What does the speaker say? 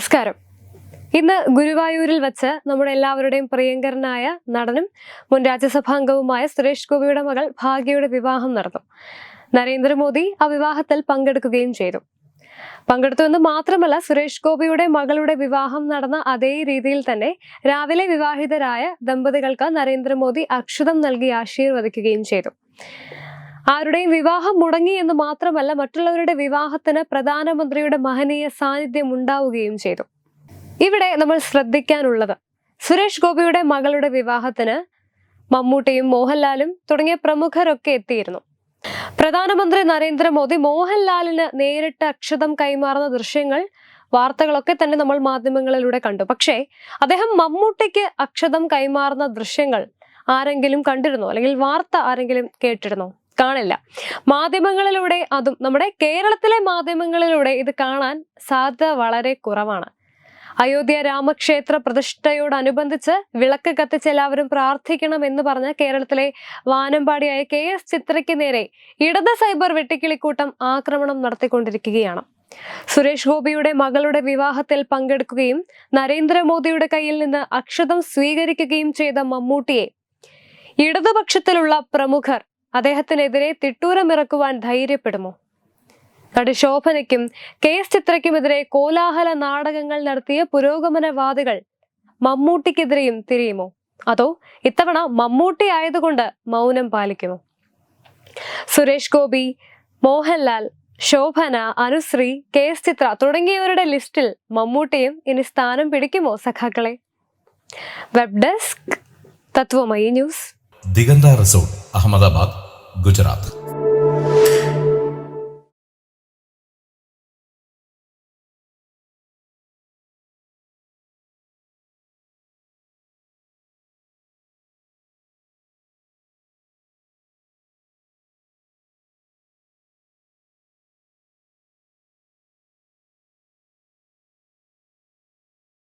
നമസ്കാരം. ഇന്ന് ഗുരുവായൂരിൽ വെച്ച് നമ്മുടെ എല്ലാവരുടെയും പ്രിയങ്കരനായ നടനും മുൻ രാജ്യസഭാംഗവുമായ സുരേഷ് ഗോപിയുടെ മകൾ ഭാഗ്യയുടെ വിവാഹം നടന്നു. നരേന്ദ്രമോദി ആ വിവാഹത്തിൽ പങ്കെടുക്കുകയും ചെയ്തു. പങ്കെടുത്തുവെന്ന് മാത്രമല്ല, സുരേഷ് ഗോപിയുടെ മകളുടെ വിവാഹം നടന്ന അതേ രീതിയിൽ തന്നെ രാവിലെ വിവാഹിതരായ ദമ്പതികൾക്ക് നരേന്ദ്രമോദി അക്ഷതം നൽകി ആശീർവദിക്കുകയും ചെയ്തു. ആരുടെയും വിവാഹം മുടങ്ങി എന്ന് മാത്രമല്ല, മറ്റുള്ളവരുടെ വിവാഹത്തിന് പ്രധാനമന്ത്രിയുടെ മഹനീയ സാന്നിധ്യം ഉണ്ടാവുകയും ചെയ്തു. ഇവിടെ നമ്മൾ ശ്രദ്ധിക്കാനുള്ളത്, സുരേഷ് ഗോപിയുടെ മകളുടെ വിവാഹത്തിന് മമ്മൂട്ടിയും മോഹൻലാലും തുടങ്ങിയ പ്രമുഖരൊക്കെ എത്തിയിരുന്നു. പ്രധാനമന്ത്രി നരേന്ദ്രമോദി മോഹൻലാലിന് നേരിട്ട് അക്ഷതം കൈമാറുന്ന ദൃശ്യങ്ങൾ, വാർത്തകളൊക്കെ തന്നെ നമ്മൾ മാധ്യമങ്ങളിലൂടെ കണ്ടു. പക്ഷേ അദ്ദേഹം മമ്മൂട്ടിക്ക് അക്ഷതം കൈമാറുന്ന ദൃശ്യങ്ങൾ ആരെങ്കിലും കണ്ടിരുന്നോ? അല്ലെങ്കിൽ വാർത്ത ആരെങ്കിലും കേട്ടിരുന്നോ? കാണില്ല. മാധ്യമങ്ങളിലൂടെ, അതും നമ്മുടെ കേരളത്തിലെ മാധ്യമങ്ങളിലൂടെ ഇത് കാണാൻ സാധ്യത വളരെ കുറവാണ്. അയോധ്യ രാമക്ഷേത്ര പ്രതിഷ്ഠയോടനുബന്ധിച്ച് വിളക്ക് കത്തിച്ച് എല്ലാവരും പ്രാർത്ഥിക്കണം എന്ന് പറഞ്ഞ കേരളത്തിലെ വാനമ്പാടിയായ KS ചിത്രയ്ക്ക് നേരെ ഇടത് സൈബർ വെട്ടിക്കിളിക്കൂട്ടം ആക്രമണം നടത്തിക്കൊണ്ടിരിക്കുകയാണ്. സുരേഷ് ഗോപിയുടെ മകളുടെ വിവാഹത്തിൽ പങ്കെടുക്കുകയും നരേന്ദ്രമോദിയുടെ കയ്യിൽ നിന്ന് അക്ഷതം സ്വീകരിക്കുകയും ചെയ്ത മമ്മൂട്ടിയെ ഇടതുപക്ഷത്തിലുള്ള പ്രമുഖർ അദ്ദേഹത്തിനെതിരെ തിട്ടൂരമിറക്കുവാൻ ധൈര്യപ്പെടുമോ? നടി ശോഭനയ്ക്കും KS ചിത്രയ്ക്കുമെതിരെ കോലാഹല നാടകങ്ങൾ നടത്തിയ പുരോഗമനവാദികൾ മമ്മൂട്ടിക്കെതിരെയും തിരിയുമോ? അതോ ഇത്തവണ മമ്മൂട്ടി ആയതുകൊണ്ട് മൗനം പാലിക്കുമോ? സുരേഷ് ഗോപി, മോഹൻലാൽ, ശോഭന, അനുശ്രീ, KS ചിത്ര തുടങ്ങിയവരുടെ ലിസ്റ്റിൽ മമ്മൂട്ടിയും ഇനി സ്ഥാനം പിടിക്കുമോ സഖാക്കളെ? Web desk Tatwamayi news. Digantha resort, Ahmedabad, Gujarat.